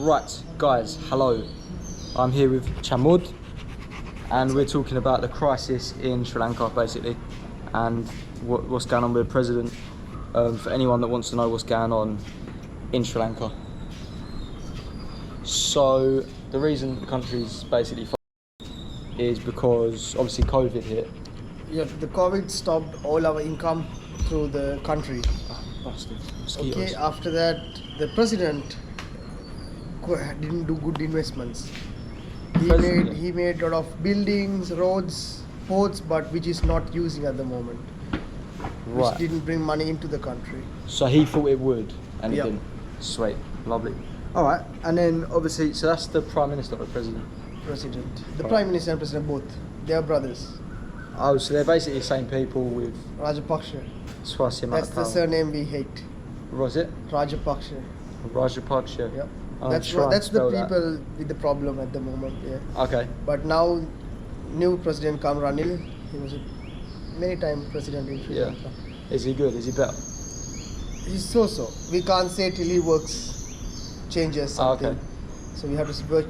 Right, guys, hello. I'm here with Chamod, and we're talking about the crisis in Sri Lanka, basically, and what's going on with the president. For anyone that wants to know what's going on in Sri Lanka. So, the reason the country's basically is because obviously COVID hit. Yeah, the COVID stopped all our income through the country. Oh, bastards. Mosquitoes. Okay, after that, the president didn't do good investments. He made a lot of buildings, roads, ports, but which is not using at the moment. Right. Which didn't bring money into the country. So he thought it would, and it Yep. didn't. Sweet, lovely. All right, and then obviously, so that's the prime minister or president. The prime minister and president both, they are brothers. Oh, so they're basically the same people with Rajapaksa. twice the amount That's of the power. surname we hate. What was it? Rajapaksa. Rajapaksa. Yep. I'll That's try and that's the spell that. people with the problem at the moment. Yeah. Okay. But now, new president come Ranil. He was a many-time president in Sri Yeah. Lanka. Is he good? Is he better? He's so-so. We can't say till he works, changes something. Okay. So we have to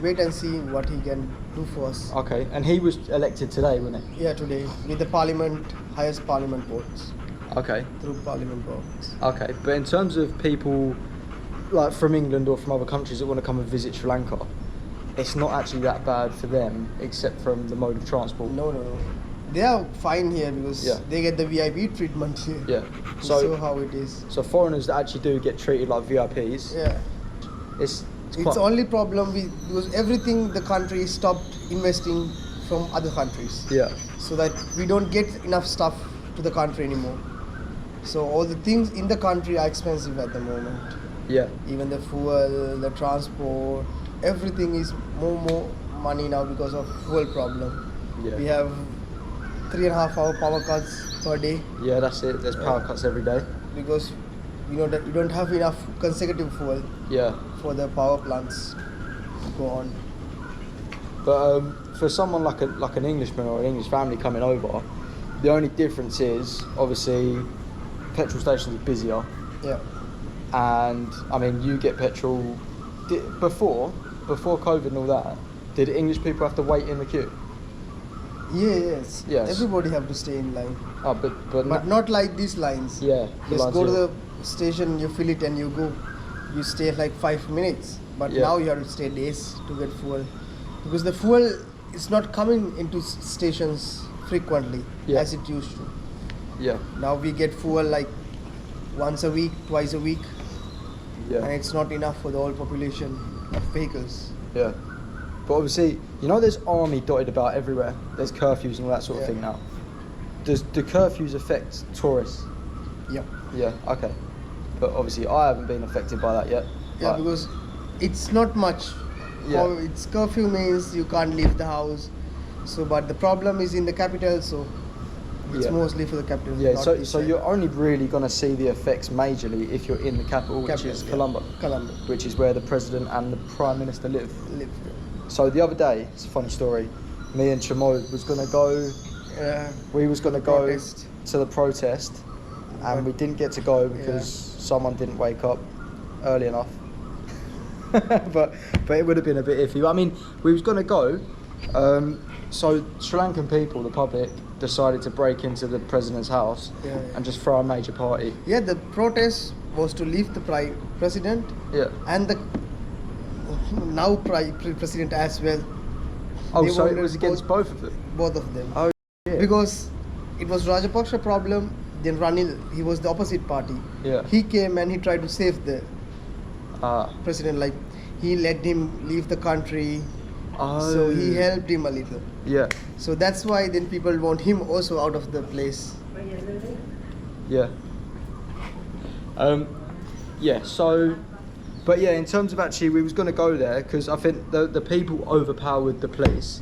wait and see what he can do for us. Okay. And he was elected today, wasn't he? Yeah, today with the parliament, highest parliament votes Okay. through parliament votes. Okay. But in terms of people like from England or from other countries that want to come and visit Sri Lanka, it's not actually that bad for them, except from the mode of transport. No. They are fine here because Yeah. they get the VIP treatment here. Yeah. So how it is. So foreigners that actually do get treated like VIPs. Yeah. It's It's quite, only problem because everything the country stopped investing from other countries. Yeah. So that we don't get enough stuff to the country anymore. So all the things in the country are expensive at the moment. Yeah. Even the fuel, the transport, everything is more money now because of fuel problem. Yeah. We have 3.5 hour power cuts per day Yeah, that's it. There's power cuts every day. because that you don't have enough consecutive fuel Yeah. for the power plants to go on. But for someone like an Englishman or an English family coming over, the only difference is obviously petrol stations are busier, Yeah. and I mean you get petrol. Before COVID and all that, did English people have to wait in the queue? Yes. Yes. Everybody have to stay in line. Oh, But not like these lines. Yeah. the Just lines go to here. the station, you fill it and you go. You stay like 5 minutes. But Yeah. now you have to stay days to get fuel. Because the fuel is not coming into stations frequently Yeah. as it used to. Yeah. Now we get fuel like once a week, twice a week. And Yeah. it's not enough for the whole population of vehicles. Yeah. But obviously, there's army dotted about everywhere. There's curfews and all that sort of Yeah. thing now. Do curfews affect tourists? Yeah. Yeah. Okay. But obviously, I haven't been affected by that yet. Yeah, Like, because it's not much. Yeah. It's curfew means you can't leave the house. So, but the problem is in the capital, so it's Yeah. mostly for the capital. Yeah, not so this so side. you're only really going to see the effects majorly if you're in the capital, which is yeah. Colombo, Colombo. which is where the president and the prime minister live. Live. So the other day, it's a funny story. Me and Chamod was going to go. We was going to go protest. to the protest, and But- we didn't get to go because someone didn't wake up early enough. but it would have been a bit iffy. I mean, we was going to go. So Sri Lankan people, the public, decided to break into the president's house Yeah. and just throw a major party. Yeah, the protest was to leave the president Yeah. and the now president as well. Oh, They so it wanted was against both of them? Both of them. Oh, yeah. Because it was Rajapaksa problem. Then Ranil, he was the opposite party. Yeah. He came and he tried to save the president. Like he let him leave the country. So he helped him a little. Yeah. So that's why then people want him also out of the place. Yeah. Yeah, so... But yeah, in terms of actually, we was going to go there because I think the people overpowered the police.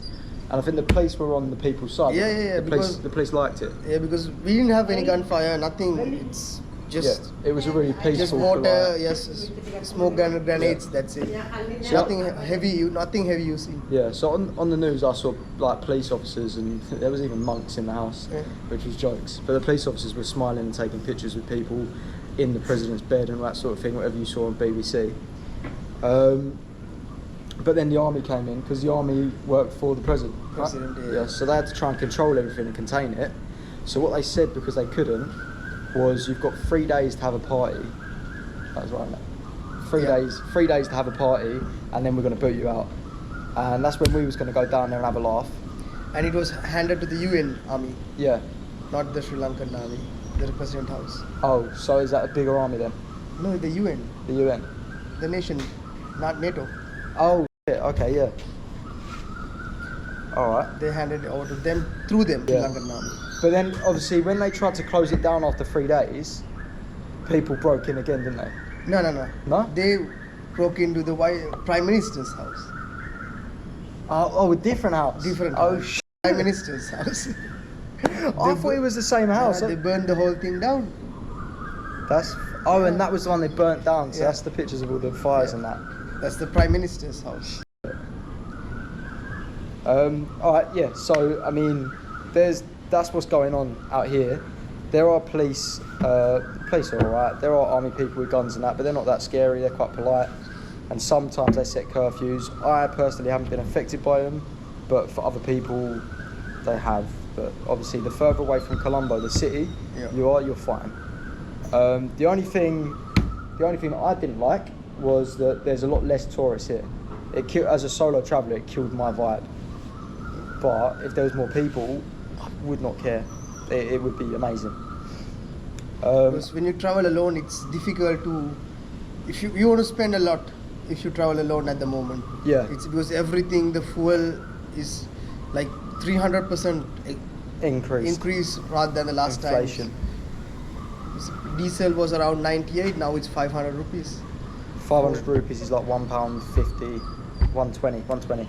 And I think the police were on the people's side. Yeah, The police liked it. Yeah, because we didn't have any gunfire, nothing. It's just It was a really peaceful... just water, polite- yes, smoke and grenades. That's it. Nothing heavy using. Yeah, so on the news I saw like police officers and there was even monks in the house, Yeah. which was jokes. But the police officers were smiling and taking pictures with people in the president's bed and all that sort of thing, whatever you saw on BBC. But then the army came in because the army worked for the president. Right? Yeah. So they had to try and control everything and contain it. So what they said, because they couldn't, was you've got 3 days to have a party. That was right, mate. 3 days to have a party, and then we're going to boot you out. And that's when we was going to go down there and have a laugh. And it was handed to the UN army. Yeah. Not the Sri Lankan army, the president house. Oh, so is that a bigger army then? No, the UN. The UN? The nation, not NATO. Oh, shit, okay, yeah. Alright. They handed it over to them, through them, Sri Yeah. Lankan army. But then, obviously, when they tried to close it down after 3 days, people broke in again, didn't they? No. No? They broke into the Prime Minister's house. Oh, a different house? Different Oh, house. shit. Prime Minister's house. I thought it was the same house. They burned the whole thing down. And that was the one they burnt down, so that's the pictures of all the fires and that. That's the Prime Minister's house. Alright, yeah, so, I mean, that's what's going on out here. There are police are alright, there are army people with guns and that, but they're not that scary, they're quite polite, and sometimes they set curfews. I personally haven't been affected by them, but for other people, they have. But obviously, the further away from Colombo, the city, you're fine. The only thing I didn't like was that there's a lot less tourists here. As a solo traveller, it killed my vibe. But if there was more people, I would not care. It would be amazing. Because when you travel alone, it's difficult to. If you want to spend a lot, if you travel alone at the moment. Yeah. It's because everything, the fuel is like 300% increase rather than the last Inflation. time. Diesel was around 98, now it's 500 rupees. 500 rupees is like £1.50, 120.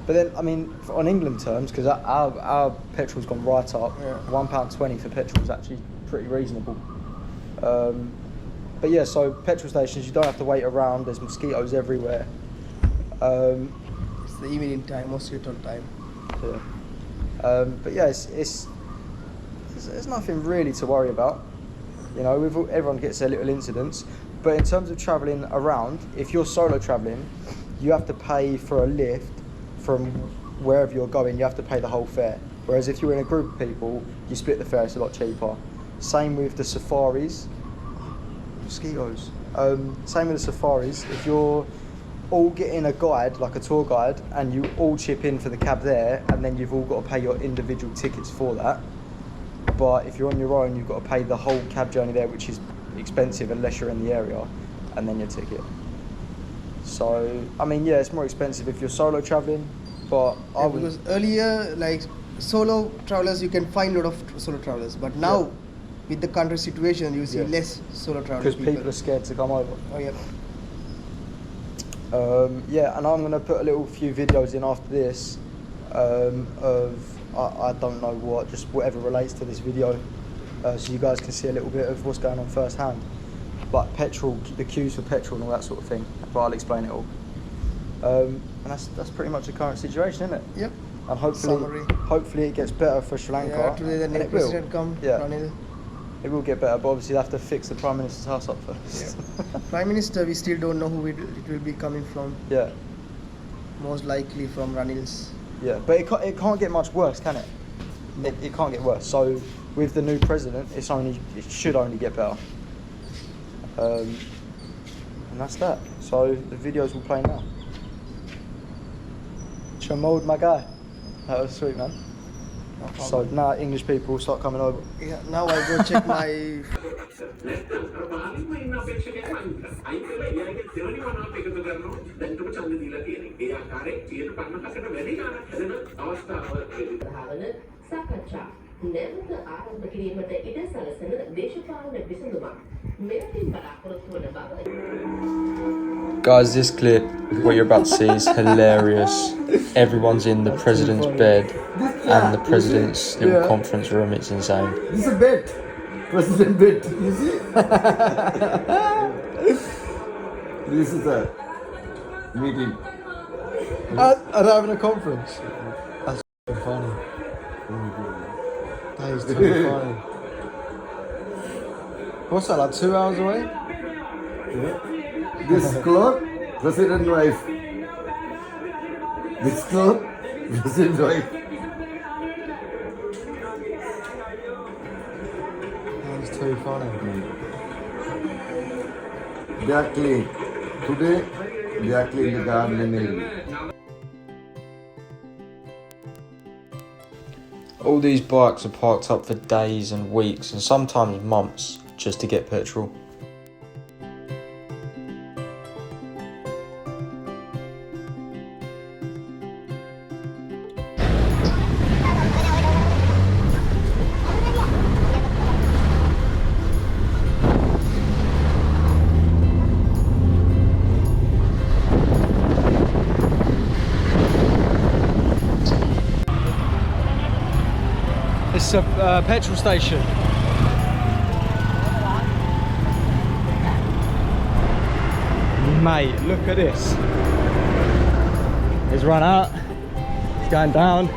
But then, I mean, on England terms, because our petrol's gone right up, £1.20 for petrol is actually pretty reasonable. But yeah, so petrol stations, you don't have to wait around, there's mosquitoes everywhere. It's the evening time, mosquito time. Yeah. But yeah, there's nothing really to worry about. You know, everyone gets their little incidents. But in terms of travelling around, if you're solo travelling, you have to pay for a lift from wherever you're going, you have to pay the whole fare. Whereas if you're in a group of people, you split the fare, it's a lot cheaper. Same with the safaris. Mosquitoes. Same with the safaris. If you're all getting a guide, like a tour guide, and you all chip in for the cab there, and then you've all got to pay your individual tickets for that. But if you're on your own, you've got to pay the whole cab journey there, which is expensive unless you're in the area, and then your ticket. So, I mean, yeah, it's more expensive if you're solo travelling, but because earlier, like, solo travellers, you can find a lot of solo travellers, but now, with the country situation, you see less solo travellers. Because people are scared to come over. Oh, yeah. Yeah, and I'm going to put a few videos in after this of, I don't know what, just whatever relates to this video, so you guys can see a little bit of what's going on firsthand. Like petrol, the queues for petrol and all that sort of thing, but I'll explain it all. And that's pretty much the current situation, isn't it? Yep. And hopefully it gets better for Sri Lanka. Yeah, today the new president come, Ranil. It will get better, but obviously they have to fix the Prime Minister's house up first. Yeah. Prime Minister, we still don't know who it will be coming from. Yeah. Most likely from Ranil's. Yeah, but it can't get much worse, can it? It can't get worse. So with the new president, it should only get better. And that's that. So the videos will play now. Chamod, my guy. That was sweet, man. No problem. So now English people start coming over. Yeah, now I go check my... නැවත ආරම්භ කිරීමට ඉඩ සලසන දේශපාලන විසඳුමක් මෙරටින් බලාපොරොත්තු වන බව. Guys, this clip, what you're about to see, is hilarious. Everyone's in the president's bed and the president's little conference room. It's insane. This is a bed. President bed. You see? This is a meeting. Are they having a conference? That's funny. That is too funny. What's that, like 2 hours away? This cloth, president wife. This cloth, president wife. That's too funny. They are clean. Today, they are clean the garden and everything. All these bikes are parked up for days and weeks and sometimes months just to get petrol. It's a petrol station. Mate, look at this. It's run out. It's going down.